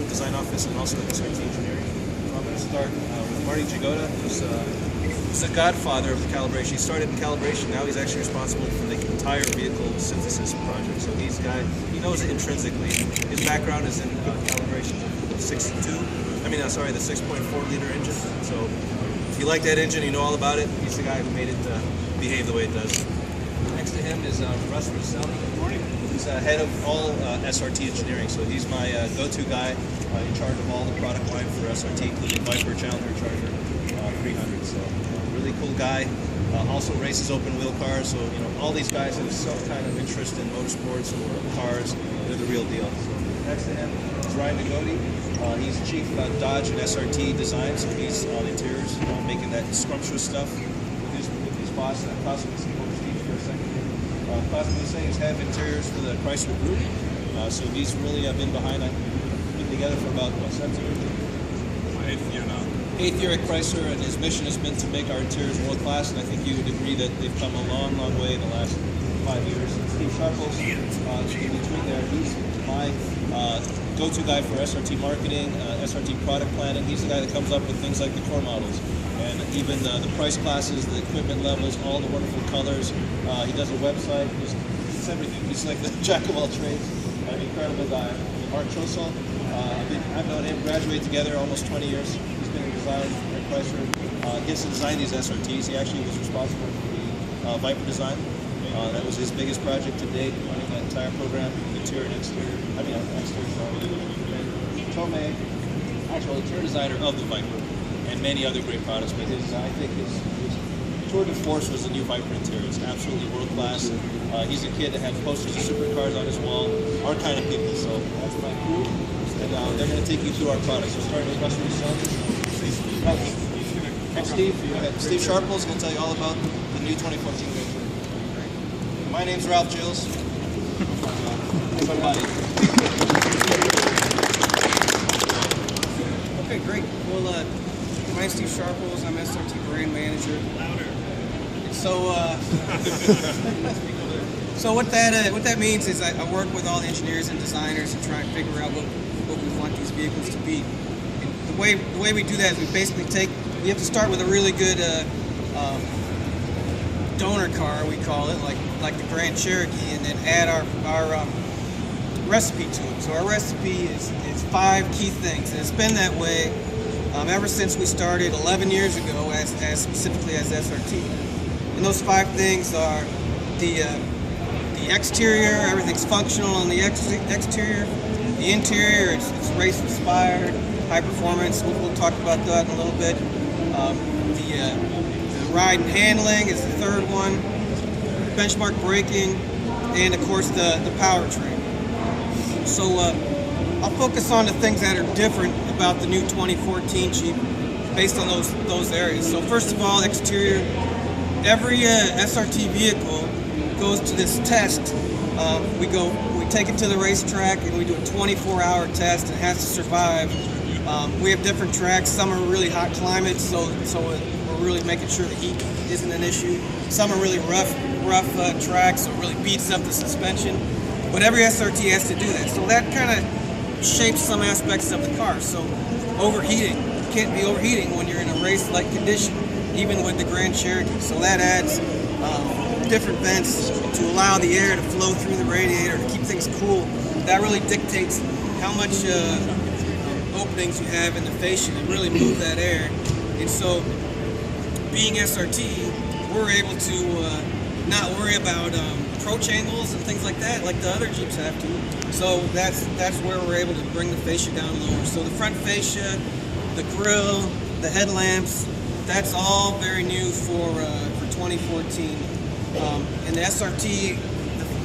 design office and also SRT engineering. I'm going to start with Marty Jagoda, who's the godfather of the calibration. He started in calibration. Now he's actually responsible for the entire vehicle synthesis project. So he knows it intrinsically. His background is in calibration of the 6.4 liter engine. So if you like that engine, you know all about it. He's the guy who made it behave the way it does. Next to him is Russ Rosselli. Good morning. He's head of all SRT engineering. So he's my go-to guy in charge of all the product line for SRT, including Viper, Challenger, Charger, 300. So really cool guy. Also races open wheel cars. So all these guys have some kind of interest in motorsports or cars. They're the real deal. So next to him is Ryan Nagodi. He's chief Dodge and SRT design. So he's on interiors, making that scrumptious stuff with his boss. Cosmo, see Steve for a second. Cosmo is head of interiors for the Chrysler Group. So he's really been together for about 7 years. 8th year now. 8th year at Chrysler, and his mission has been to make our interiors world class, and I think you would agree that they've come a long, long way in the last 5 years. Steve Sharples, in between there, he's my go-to guy for SRT marketing, SRT product planning. He's the guy that comes up with things like the core models, and even the price classes, the equipment levels, all the wonderful colors. He does a website, it's everything. He's like the jack of all trades, an incredible guy. Mark Chosol, I've known him, graduated together almost 20 years. He's been in design at Chrysler. Gets to design these SRTs. He actually was responsible for the Viper design. That was his biggest project to date, running that entire program, interior and exterior. Exterior, sorry. Tomei, actual interior designer of the Viper, and many other great products. But I think his tour de force was the new Viper interior. It's absolutely world class. He's a kid that had posters of supercars on his wall. Our kind of people. So that's my crew, and they're going to take you through our products. So starting with Russell Steve Sharples is going to tell you all about the new 2014 Grand Cherokee. My name's Ralph Gills. Okay, great. Well, my name's Steve Sharples. I'm SRT brand manager. Louder. So what that means is I work with all the engineers and designers and try and figure out what we want these vehicles to be. And the way we do that is we basically we have to start with a really good donor car, we call it, like the Grand Cherokee, and then add our recipe to it. So our recipe is 5 key things, and it's been that way ever since we started 11 years ago, as specifically as SRT. And those 5 things are the exterior, everything's functional on the exterior. The interior, it's race inspired, high performance. We'll talk about that in a little bit. The ride and handling is the 3rd one. Benchmark braking, and of course the powertrain. So I'll focus on the things that are different about the new 2014 Jeep based on those areas. So first of all, exterior. Every SRT vehicle goes to this test. We take it to the racetrack and we do a 24-hour test, and it has to survive. We have different tracks. Some are really hot climates, so we're really making sure the heat isn't an issue. Some are really rough tracks, so it really beats up the suspension. But every SRT has to do that. So that kind of shapes some aspects of the car. So overheating. You can't be overheating when you're in a race-like condition, even with the Grand Cherokee. So that adds different vents to allow the air to flow through the radiator to keep things cool. That really dictates how much openings you have in the fascia to really move that air. And so, being SRT, we're able to not worry about approach angles and things like that, like the other Jeeps have to. So that's where we're able to bring the fascia down lower. So the front fascia, the grille, the headlamps, that's all very new for 2014. And the SRT,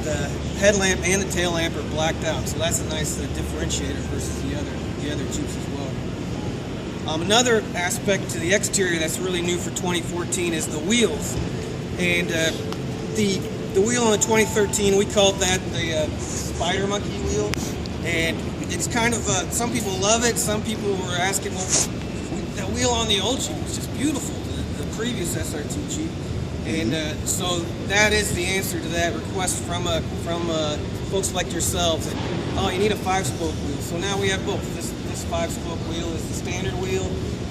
the headlamp and the tail lamp are blacked out, so that's a nice differentiator versus the other Jeeps as well. Another aspect to the exterior that's really new for 2014 is the wheels. And the wheel on the 2013, we called that the spider monkey wheel. And it's kind of, some people love it, some people were asking, well, that wheel on the old Jeep was just beautiful, the previous SRT Jeep. And so that is the answer to that request from folks like yourselves. That, oh, you need a 5-spoke wheel. So now we have both. This This 5-spoke wheel is the standard wheel,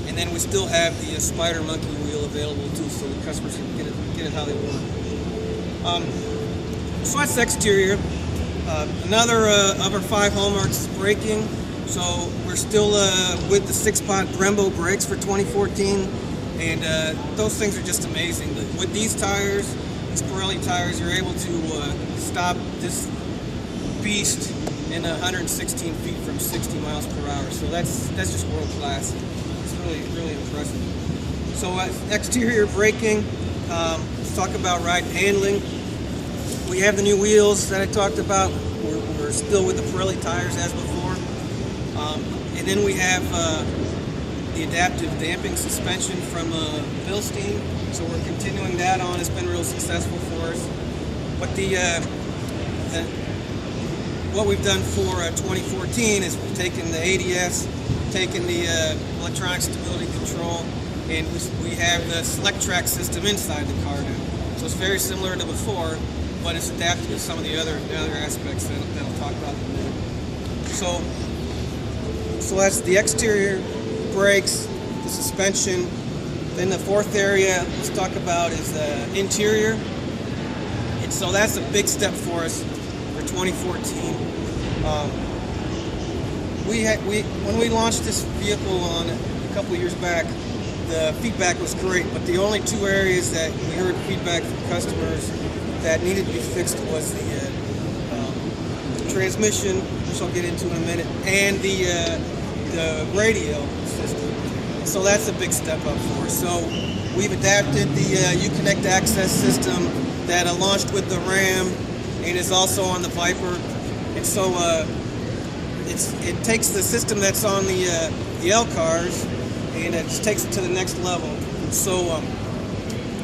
and then we still have the Spider Monkey wheel available too, so the customers can get it how they want. So that's the exterior. Another of our 5 hallmarks is braking. So we're still with the 6-pot Brembo brakes for 2014, and those things are just amazing. With these tires, these Pirelli tires, you're able to stop this beast in 116 feet from 60 miles per hour. So that's just world class. It's really impressive. So exterior braking. Let's talk about ride and handling. We have the new wheels that I talked about. We're still with the Pirelli tires as before. And then we have the adaptive damping suspension from Bilstein. So we're continuing that on. It's been real successful for us. But what we've done for 2014 is we've taken the ADS, taken the electronic stability control, and we have the select track system inside the car now. So it's very similar to before, but it's adapted to some of the other aspects that I'll talk about in a minute. So that's the exterior, brakes, the suspension. Then the fourth area let's talk about is the interior. And so that's a big step for us for 2014. When we launched this vehicle on a couple of years back, the feedback was great, but the only 2 areas that we heard feedback from customers that needed to be fixed was the transmission, which I'll get into in a minute, and the radio system. So that's a big step up for us. So we've adapted the Uconnect access system that launched with the Ram and is also on the Viper. And so it takes the system that's on the L cars and it just takes it to the next level. So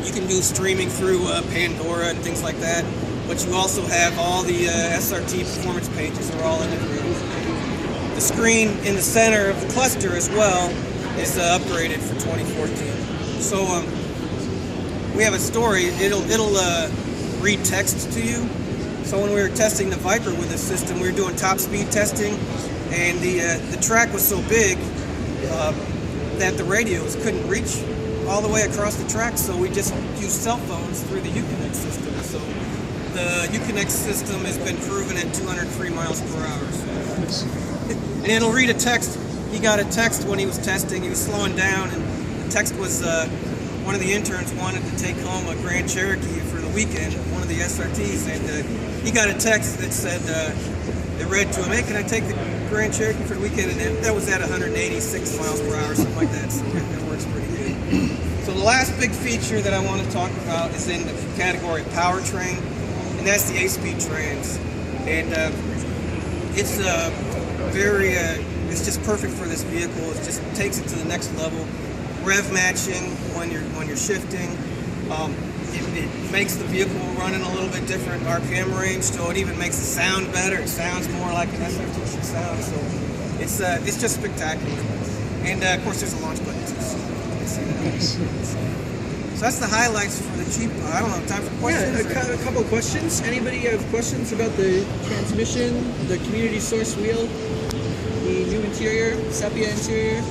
you can do streaming through Pandora and things like that, but you also have all the SRT performance pages are all integrated. The screen in the center of the cluster as well is upgraded for 2014. So we have a story. It'll read text to you. So when we were testing the Viper with this system, we were doing top speed testing, and the track was so big that the radios couldn't reach all the way across the track. So we just used cell phones through the Uconnect system. So the Uconnect system has been proven at 203 miles per hour. So. And it'll read a text. He got a text when he was testing. He was slowing down, and the text was one of the interns wanted to take home a Grand Cherokee for the weekend, one of the SRTs, and he got a text that said, it read to him, "Hey, can I take the Grand Cherokee for the weekend?" And that was at 186 miles per hour, something like that. So that works pretty good. So the last big feature that I want to talk about is in the category of powertrain, and that's the 8-speed trans. And it's it's just perfect for this vehicle. It just takes it to the next level. Rev matching when you're shifting. It makes the vehicle running a little bit different RPM range, so it even makes the sound better. It sounds more like an SRT should sound. So it's just spectacular. And of course, there's a launch button too. So you can see that. So that's the highlights for the cheap. I don't know. Time for questions. Yeah, a couple of questions. Anybody have questions about the transmission, the community source wheel, the new interior, sepia interior?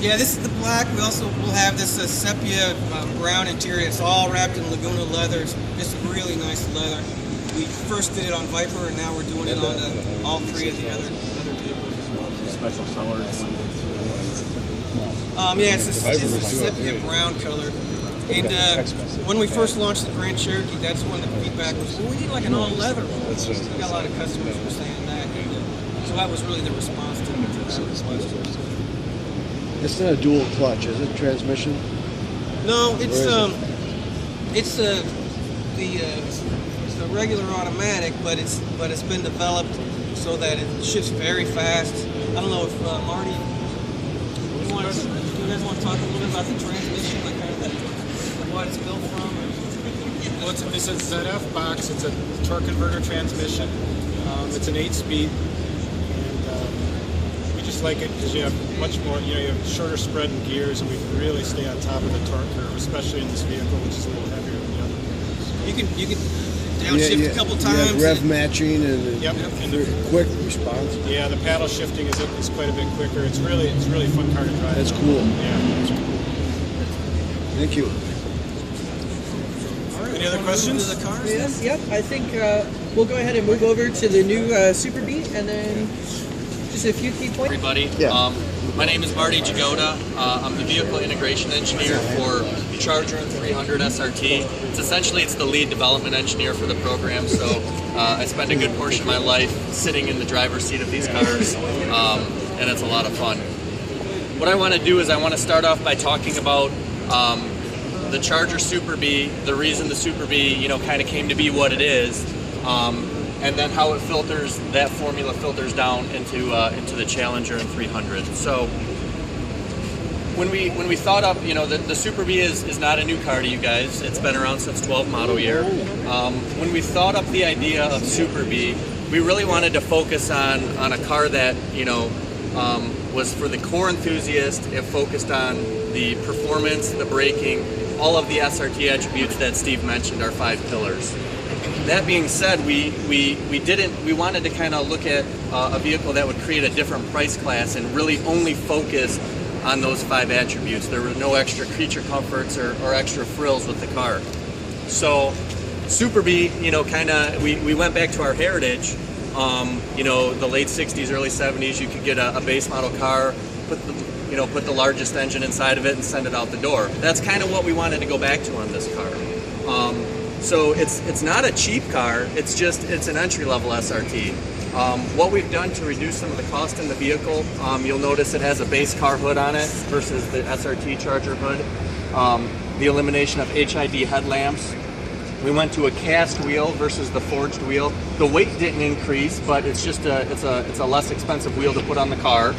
Yeah, this is the black. We also will have this sepia brown interior. It's all wrapped in Laguna leather. It's just really nice leather. We first did it on Viper, and now we're doing it on all 3 of the other vehicles as well. Special colors. Yeah, it's a sepia brown color. And when we first launched the Grand Cherokee, that's when the feedback was, well, we need like an all leather one. We got a lot of customers who were saying that. And so that was really the response to that. It's not a dual clutch, is it? Transmission? No, it's the regular automatic, but it's been developed so that it shifts very fast. I don't know if Marty, you guys want to talk a little bit about the transmission, like kind of what it's built from? Well, it's a ZF box. It's a torque converter transmission. It's an 8-speed. Like it because you have much more, you have shorter spread in gears, and we can really stay on top of the torque curve, especially in this vehicle, which is a little heavier than the other vehicles. You can downshift a couple times. Rev matching and Yep. quick response. Yeah, the paddle shifting is quite a bit quicker. It's really fun car to drive. That's cool. Yeah. Thank you. Any other questions? The cars? Yes, yep. I think we'll go ahead and move over to the new Super Beat, and then just a few key points. Everybody. Yeah. My name is Marty Jagoda. I'm the vehicle integration engineer for Charger and 300 SRT. It's the lead development engineer for the program, so I spend a good portion of my life sitting in the driver's seat of these cars, and it's a lot of fun. What I want to do is I want to start off by talking about the Charger Super Bee, the reason the Super Bee, kind of came to be what it is, and then how that formula filters down into the Challenger and 300. So when we thought up, the Super Bee is not a new car to you guys. It's been around since 12 model year. When we thought up the idea of Super Bee, we really wanted to focus on a car that was for the core enthusiast. It focused on the performance, the braking, all of the SRT attributes that Steve mentioned, our 5 pillars. That being said, we wanted to kind of look at a vehicle that would create a different price class and really only focus on those 5 attributes. There were no extra creature comforts or extra frills with the car. So Super Bee, we went back to our heritage. The late 60s, early 70s, you could get a base model car, put the largest engine inside of it and send it out the door. That's kind of what we wanted to go back to on this car. So it's not a cheap car, it's an entry-level SRT. What we've done to reduce some of the cost in the vehicle, you'll notice it has a base car hood on it versus the SRT Charger hood. The elimination of HID headlamps. We went to a cast wheel versus the forged wheel. The weight didn't increase, but it's a less expensive wheel to put on the car.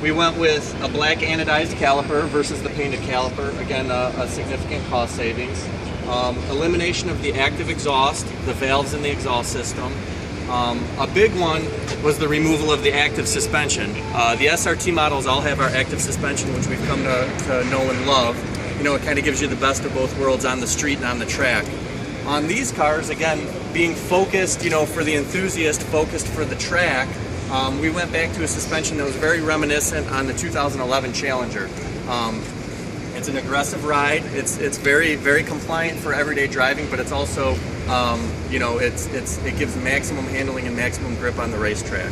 We went with a black anodized caliper versus the painted caliper. Again, a significant cost savings. Elimination of the active exhaust, the valves in the exhaust system. A big one was the removal of the active suspension. The SRT models all have our active suspension, which we've come to know and love. It kind of gives you the best of both worlds on the street and on the track. On these cars, again, being focused, for the enthusiast, focused for the track, we went back to a suspension that was very reminiscent on the 2011 Challenger. It's an aggressive ride. It's very, very compliant for everyday driving, but it's also, it gives maximum handling and maximum grip on the racetrack.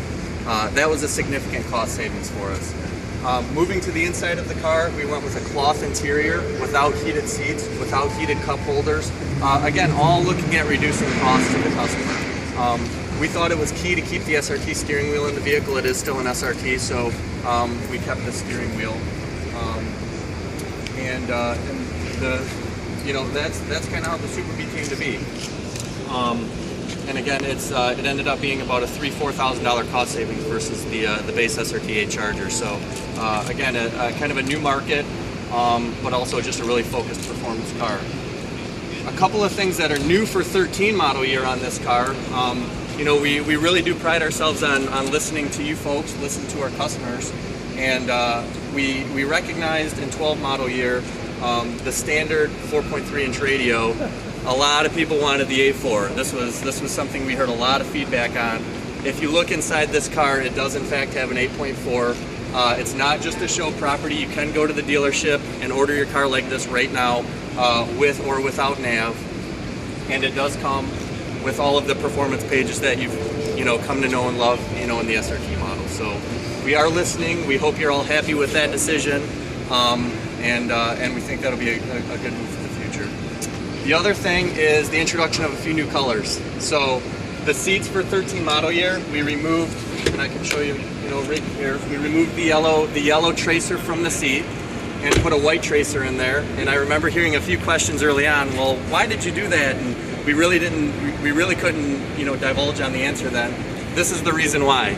That was a significant cost savings for us. Moving to the inside of the car, we went with a cloth interior without heated seats, without heated cup holders. Again, all looking at reducing costs to the customer. We thought it was key to keep the SRT steering wheel in the vehicle. It is still an SRT, so we kept the steering wheel. That's kind of how the Super Bee came to be. And again, it ended up being about a $3,000–4,000 cost savings versus the base SRT8 Charger. So again, kind of a new market, but also just a really focused performance car. A couple of things that are new for 13 model year on this car. We really do pride ourselves on listening to you folks, listening to our customers, and we recognized in 12 model year the standard 4.3-inch radio. A lot of people wanted the A4. This was something we heard a lot of feedback on. If you look inside this car, it does in fact have an 8.4. It's not just a show property. You can go to the dealership and order your car like this right now, with or without nav, and it does come with all of the performance pages that you've come to know and love in the SRT model. So we are listening. We hope you're all happy with that decision, and we think that'll be a good move for the future. The other thing is the introduction of a few new colors. So the seats for 13 model year, we removed, and I can show you, right here, we removed the yellow tracer from the seat and put a white tracer in there. And I remember hearing a few questions early on, well, why did you do that? And we really couldn't, divulge on the answer then. This is the reason why.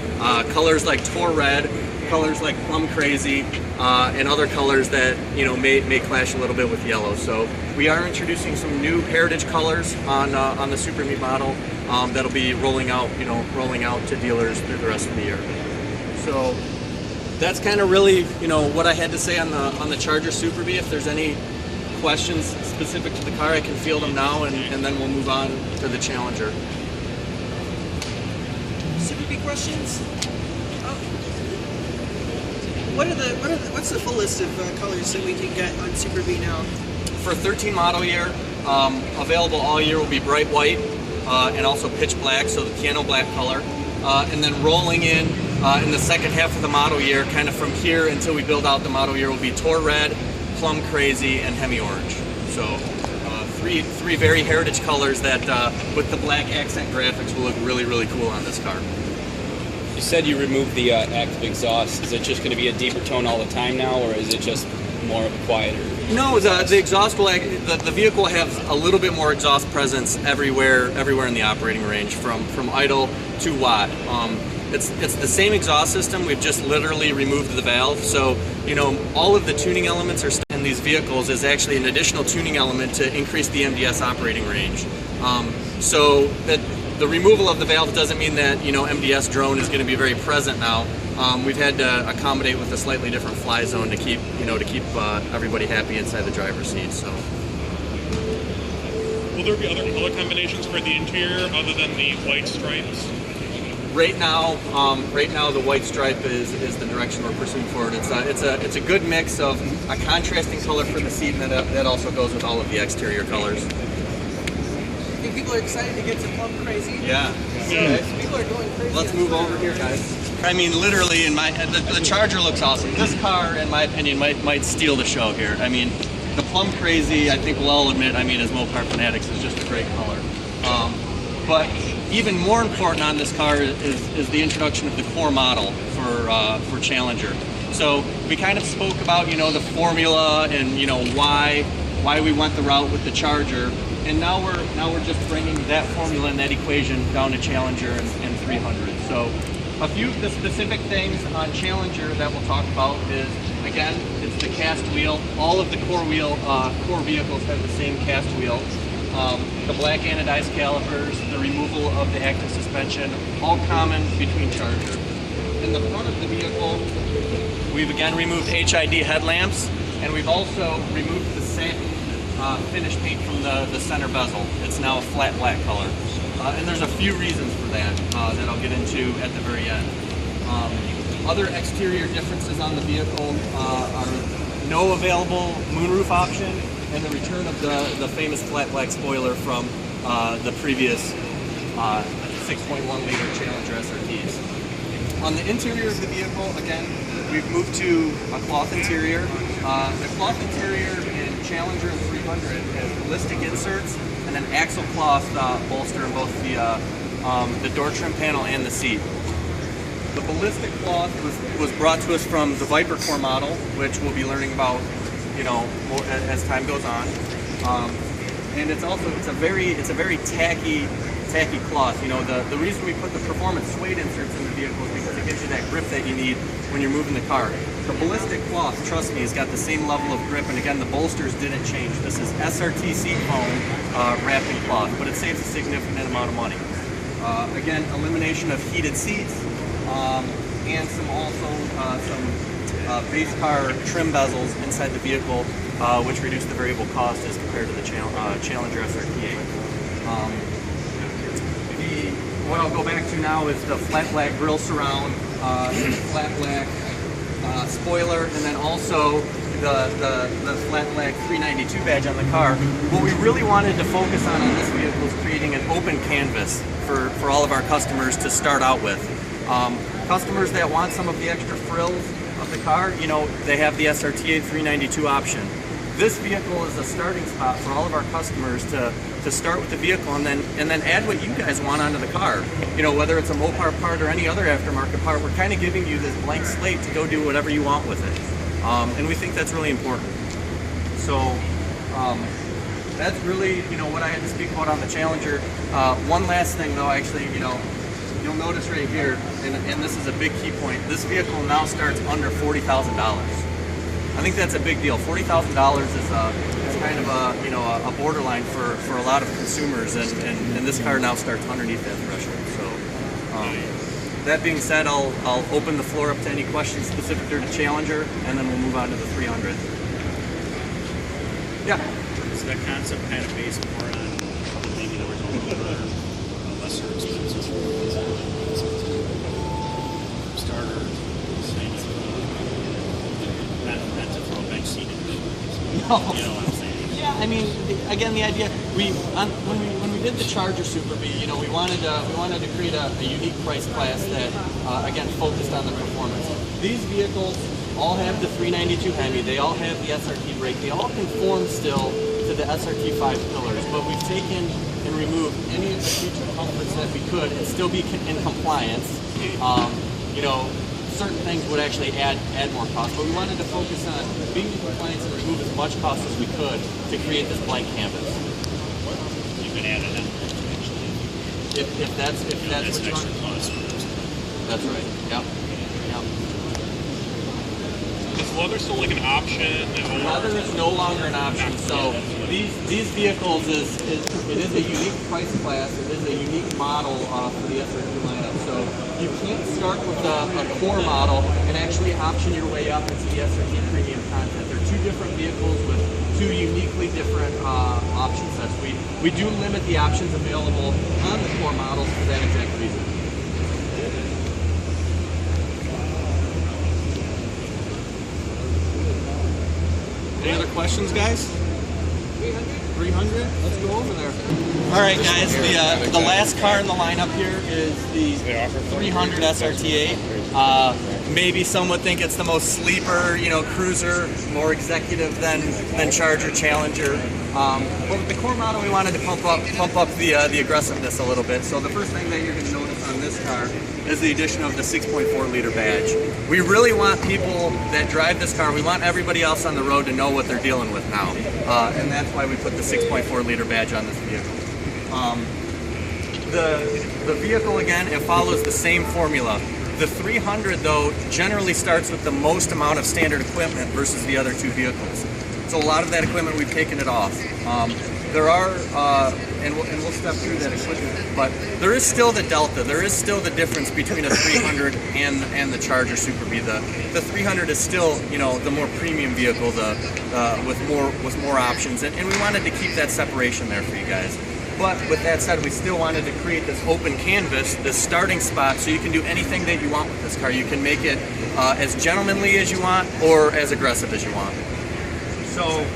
Colors like Tor Red, colors like Plum Crazy, and other colors that may clash a little bit with yellow. So we are introducing some new heritage colors on the Super Bee model that'll be rolling out to dealers through the rest of the year. So that's kind of really what I had to say on the Charger Super Bee. If there's any questions specific to the car, I can field them now, and then we'll move on to the Challenger. Super B questions? What's the full list of colors that we can get on Super B now? For 13 model year, available all year will be bright white and also pitch black, so the piano black color. And then rolling in the second half of the model year, kind of from here until we build out the model year, will be Tour Red, Plum Crazy, and Hemi Orange. So three very heritage colors that with the black accent graphics will look really, really cool on this car. You said you removed the active exhaust. Is it just going to be a deeper tone all the time now, or is it just more of a quieter? No, the exhaust will the vehicle will have a little bit more exhaust presence everywhere in the operating range, from idle to watt. It's the same exhaust system. We've just literally removed the valve. So all of the tuning elements are in these vehicles is actually an additional tuning element to increase the MDS operating range. So that the removal of the valve doesn't mean that MDS drone is going to be very present now. We've had to accommodate with a slightly different fly zone to keep everybody happy inside the driver's seat. So, will there be other color combinations for the interior other than the white stripes? Right now, the white stripe is the direction we're pursuing forward. It's a good mix of a contrasting color for the seat, and that also goes with all of the exterior colors. I think people are excited to get to Plum Crazy. Yeah. So people are going crazy. Let's move over here, guys. I mean, literally, the Charger looks awesome. This car, in my opinion, might steal the show here. I mean, the Plum Crazy, I think we'll all admit, as Mopar fanatics, is just a great color. But even more important on this car is the introduction of the core model for Challenger. So we kind of spoke about the formula and why we went the route with the Charger. And now we're just bringing that formula and that equation down to Challenger and 300. So a few of the specific things on Challenger that we'll talk about is, again, it's the cast wheel. All of the core vehicles have the same cast wheel. The black anodized calipers, the removal of the active suspension, all common between Charger. In the front of the vehicle, we've again removed HID headlamps, and we've also removed the satin finish paint from the center bezel. It's now a flat black color. And there's a few reasons for that that I'll get into at the very end. Other exterior differences on the vehicle are no available moonroof option and the return of the famous flat black spoiler from the previous 6.1 liter Challenger SRTs. On the interior of the vehicle, again, we've moved to a cloth interior. The cloth interior in Challenger and 300 has ballistic inserts and an axle cloth bolster in both the door trim panel and the seat. The ballistic cloth was brought to us from the Viper Core model, which we'll be learning about, more as time goes on. And it's a very tacky cloth. The reason we put the performance suede inserts in the vehicle is because it gives you that grip that you need when you're moving the car. The ballistic cloth, trust me, has got the same level of grip, and again, the bolsters didn't change. This is SRT seat foam wrapped in cloth, but it saves a significant amount of money. Again, elimination of heated seats, and some base car trim bezels inside the vehicle, which reduce the variable cost as compared to the Challenger SRT8. What I'll go back to now is the flat black grille surround, flat black spoiler, and then also the flat black 392 badge on the car. What we really wanted to focus on this vehicle is creating an open canvas for all of our customers to start out with. Customers that want some of the extra frills of the car, they have the SRT8 392 option. This vehicle is a starting spot for all of our customers to start with the vehicle and then add what you guys want onto the car. Whether it's a Mopar part or any other aftermarket part, we're kind of giving you this blank slate to go do whatever you want with it. And we think that's really important. So that's really, what I had to speak about on the Challenger. One last thing though, actually, you'll notice right here, and this is a big key point, this vehicle now starts under $40,000. I think that's a big deal. $40,000 is kind of a borderline for a lot of consumers, and this car now starts underneath that threshold. So that being said, I'll open the floor up to any questions specific to the Challenger, and then we'll move on to the 300. Yeah. Is that concept kind of based more on maybe there was a little bit of a lesser expensive starter, not to throw a bench seat in it. No. You know what I'm saying? Yeah, I mean, again, the idea when we did the Charger Super B, you know, we wanted to create a unique price class that again focused on the performance. These vehicles all have the 392 Hemi, they all have the SRT brake, they all conform still to the SRT5 pillars, but we've taken and removed any of the feature comforts that we could and still be in compliance. You know, certain things would actually add more cost, but we wanted to focus on being in compliance and remove as much cost as we could to create this blank canvas. You can add it on actually. If that's what you want. Extra cost. That's right. Yep. Is leather still like an option? Leather is no longer an option. So these vehicles it is a unique price class. It is a unique model for the SRT lineup. So you can't start with a core model and actually option your way up into the SRT premium content. They're two different vehicles with two uniquely different option sets. We do limit the options available on the core models for that exact reason. Any other questions, guys? 300? Let's go over there. All right, guys. The last car in the lineup here is the 300 SRT8. Maybe some would think it's the most sleeper, you know, cruiser, more executive than Charger, Challenger. But with the core model, we wanted to pump up the aggressiveness a little bit. So the first thing that you're going to notice on this car is the addition of the 6.4 liter badge. We really want people that drive this car, we want everybody else on the road to know what they're dealing with now. And that's why we put the 6.4 liter badge on this vehicle. The vehicle, again, it follows the same formula. The 300, though, generally starts with the most amount of standard equipment versus the other two vehicles. So a lot of that equipment, we've taken it off. There are, and we'll step through that equipment, but there is still the delta. There is still the difference between a 300 and the Charger Super B. The 300 is still, you know, the more premium vehicle, with more options, and we wanted to keep that separation there for you guys. But with that said, we still wanted to create this open canvas, this starting spot, so you can do anything that you want with this car. You can make it as gentlemanly as you want or as aggressive as you want. So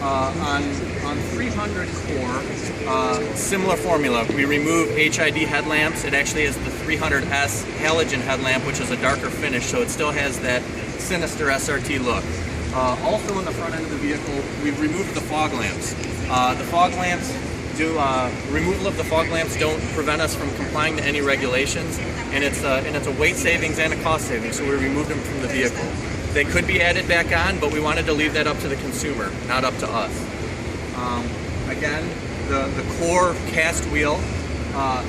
on 300 Core, similar formula. We remove HID headlamps. It actually is the 300S halogen headlamp, which is a darker finish, so it still has that sinister SRT look. Also in the front end of the vehicle, we've removed the fog lamps. The fog lamps removal of the fog lamps don't prevent us from complying to any regulations, and it's a weight savings and a cost savings, so we removed them from the vehicle. They could be added back on, but we wanted to leave that up to the consumer, not up to us. Again, the core cast wheel.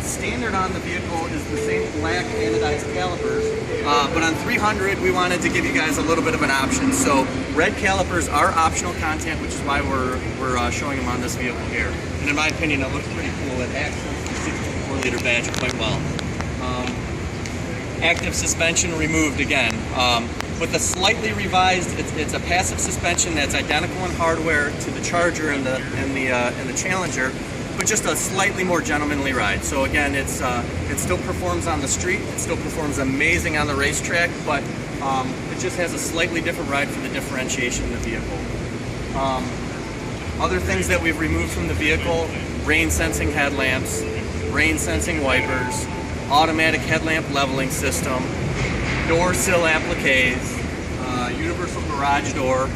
Standard on the vehicle is the same black anodized calipers, but on 300 we wanted to give you guys a little bit of an option. So red calipers are optional content, which is why we're showing them on this vehicle here. And in my opinion, it looks pretty cool. It accents the 6.4 liter badge quite well. Active suspension removed again. With a slightly revised, it's a passive suspension that's identical in hardware to the Charger and the Challenger, but just a slightly more gentlemanly ride. So again, it still performs on the street, it still performs amazing on the racetrack, but it just has a slightly different ride for the differentiation in the vehicle. Other things that we've removed from the vehicle: rain sensing headlamps, rain sensing wipers, automatic headlamp leveling system, door sill appliques, universal garage door,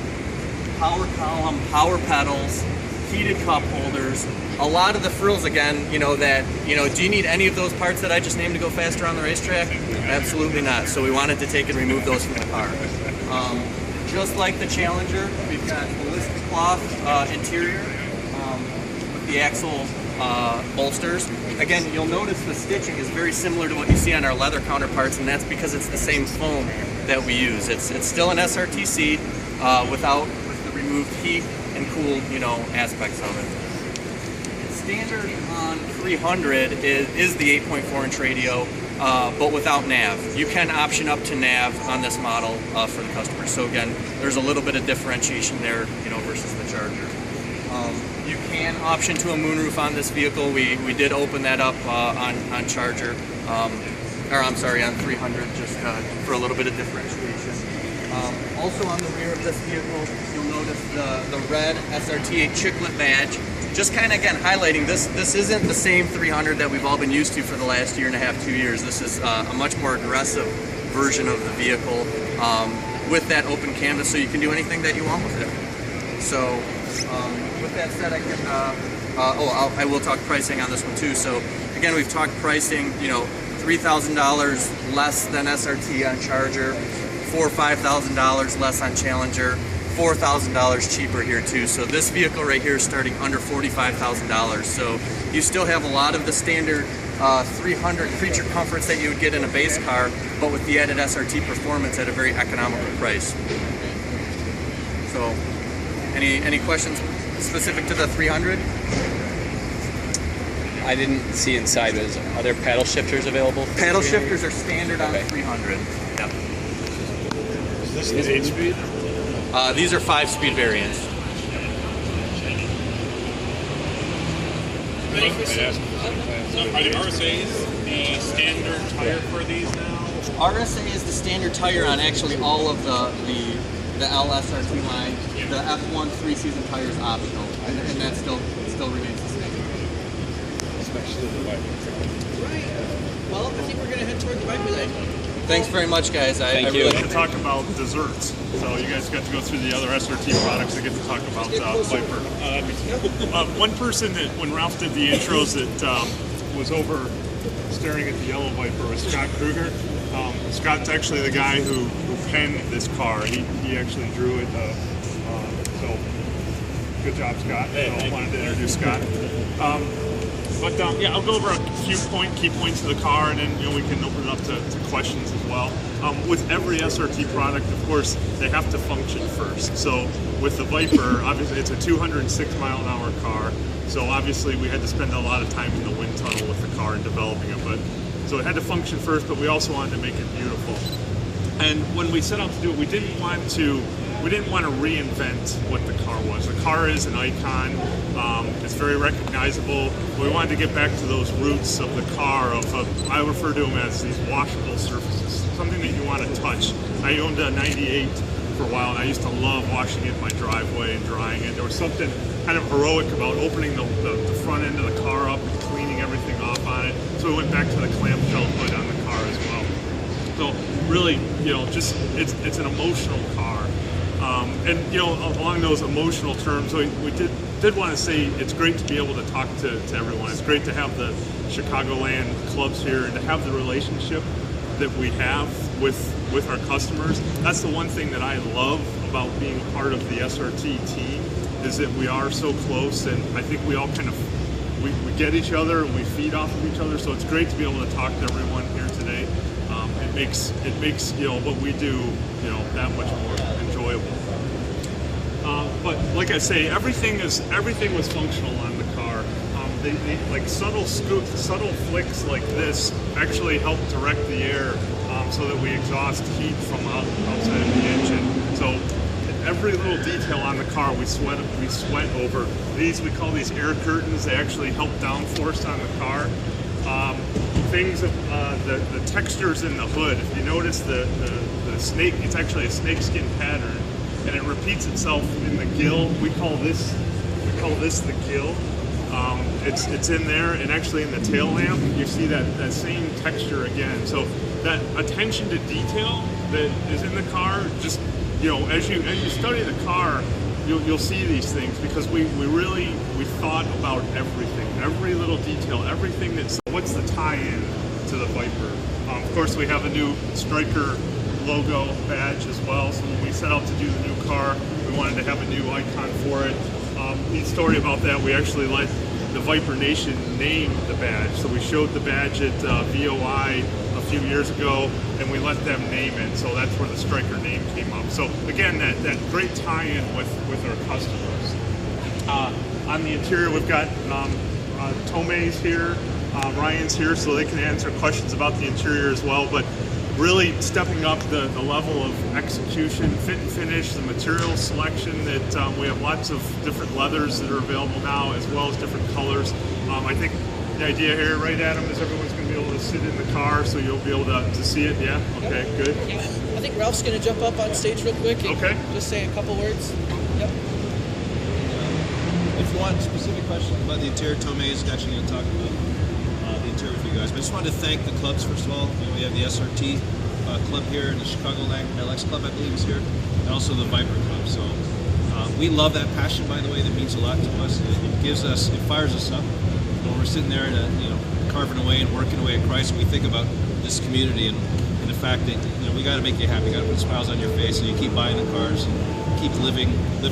power column, power pedals, heated cup holders. A lot of the frills, again, do you need any of those parts that I just named to go faster on the racetrack? Absolutely not. So we wanted to take and remove those from the car. Just like the Challenger, we've got ballistic cloth interior with the axle bolsters. Again, you'll notice the stitching is very similar to what you see on our leather counterparts, and that's because it's the same foam that we use. It's still an SRT seat with the removed heat and cool, aspects of it. Standard on 300 is the 8.4-inch radio, but without nav. You can option up to nav on this model for the customer. So again, there's a little bit of differentiation there, versus the Charger. You can option to a moonroof on this vehicle. We did open that up on Charger, or I'm sorry, on 300, just for a little bit of differentiation. Also on the rear of this vehicle, you'll notice the red SRT8 chiclet badge. Just kind of, again, highlighting this isn't the same 300 that we've all been used to for the last 1.5 to 2 years. This is a much more aggressive version of the vehicle with that open canvas, so you can do anything that you want with it. So with that said, I can, I will talk pricing on this one too. So again, we've talked pricing, you know, $3,000 less than SRT on Charger, $4,000 or $5,000 less on Challenger, $4,000 cheaper here too. So this vehicle right here is starting under $45,000. So you still have a lot of the standard 300 creature comforts that you would get in a base car, but with the added SRT performance at a very economical price. So any questions specific to the 300? I didn't see inside. Are there paddle shifters available? Paddle shifters are standard on 300. Yep. Is this an 8-speed? These are 5-speed variants. Are the RSAs the standard tire for these now? RSA is the standard tire on actually all of the LSRT line. Yeah. The F1 3-season tire is optional, and that still remains the same. Especially the white. Right. Well, I think we're going to head toward the Viper Lane. Thanks very much, guys. I Thank really you. I'd like to talk about desserts. So you guys got to go through the other SRT products. I get to talk about Viper. One person that, when Ralph did the intros, that was over staring at the yellow Viper was Scott Kruger. Scott's actually the guy who penned this car. He actually drew it. So good job, Scott. So I wanted to introduce Scott. Yeah, I'll go over a few key points of the car, and then we can open it up to questions as well. With every SRT product, of course, they have to function first. So with the Viper, obviously it's a 206 mile an hour car. So obviously we had to spend a lot of time in the wind tunnel with the car and developing it. So it had to function first, but we also wanted to make it beautiful. And when we set out to do it, we didn't want to reinvent what the car was. The car is an icon. It's very recognizable. We wanted to get back to those roots of the car. I refer to them as these washable surfaces, something that you want to touch. I owned a 98 for a while, and I used to love washing it in my driveway and drying it. There was something kind of heroic about opening the front end of the car up and cleaning everything off on it. So we went back to the clamshell hood on the car as well. So really, just it's an emotional car. And along those emotional terms, we did want to say it's great to be able to talk to everyone. It's great to have the Chicagoland clubs here and to have the relationship that we have with our customers. That's the one thing that I love about being part of the SRT team, is that we are so close, and I think we all kind of we get each other and we feed off of each other. So it's great to be able to talk to everyone here today. It makes what we do that much more enjoyable. But like I say, everything was functional on the car. They like subtle flicks like this actually help direct the air so that we exhaust heat from outside of the engine. So every little detail on the car we sweat over. We call these air curtains. They actually help downforce on the car. Things the textures in the hood. If you notice the snake, it's actually a snakeskin pattern, and it repeats itself in the gill. We call this the gill. It's in there, and actually in the tail lamp you see that same texture again. So that attention to detail that is in the car, just as you study the car, you'll see these things, because we thought about everything, every little detail, everything that's. What's the tie-in to the Viper? Of course, we have a new Striker logo badge as well. So when we set out to do the new car, we wanted to have a new icon for it. Neat story about that, we actually let the Viper Nation name the badge. So we showed the badge at VOI a few years ago, and we let them name it. So that's where the Striker name came up. So again, that great tie-in with our customers. On the interior, we've got Tomei's here, Ryan's here, so they can answer questions about the interior as well. But really stepping up the level of execution, fit and finish, the material selection that we have lots of different leathers that are available now, as well as different colors. I think the idea here, right, Adam, is everyone's going to be able to sit in the car, so you'll be able to see it. Yeah. Okay. Good. I think Ralph's going to jump up on stage real quick and just say a couple words. Yep. If you want specific questions about the interior, Tomei is actually going to talk about the interior with you guys. But I just wanted to thank the clubs, first of all. We have the SRT club here, and the Chicago LX club, I believe, is here, and also the Viper Club. So we love that passion, by the way. That means a lot to us. It gives us, it fires us up. When we're sitting there and carving away and working away at Christ, we think about this community and the fact that we got to make you happy. You got to put smiles on your face, and you keep buying the cars and keep living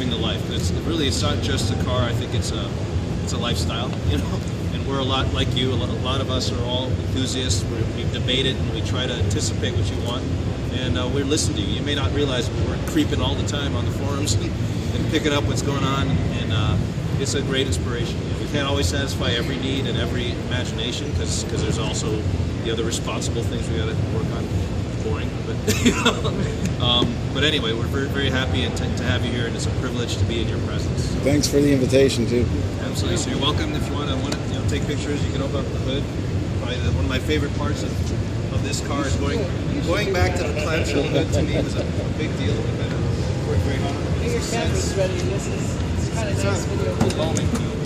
the life. It's not just a car. I think it's a lifestyle, And we're a lot like you. A lot of us are all enthusiasts. We debate it and we try to anticipate what you want, and we listen to you. You may not realize we're creeping all the time on the forums and picking up what's going on, and it's a great inspiration. We can't always satisfy every need and every imagination because there's also the other responsible things we got to work on. Boring, but anyway, we're very, very happy to have you here, and it's a privilege to be in your presence. Thanks for the invitation too. Absolutely. So you're welcome. If you want to take pictures, you can open up the hood. Probably one of my favorite parts of this car is going back to the clamshell hood. To me was a big deal. It worked very hard. Your camera's ready. This is kind of nice video.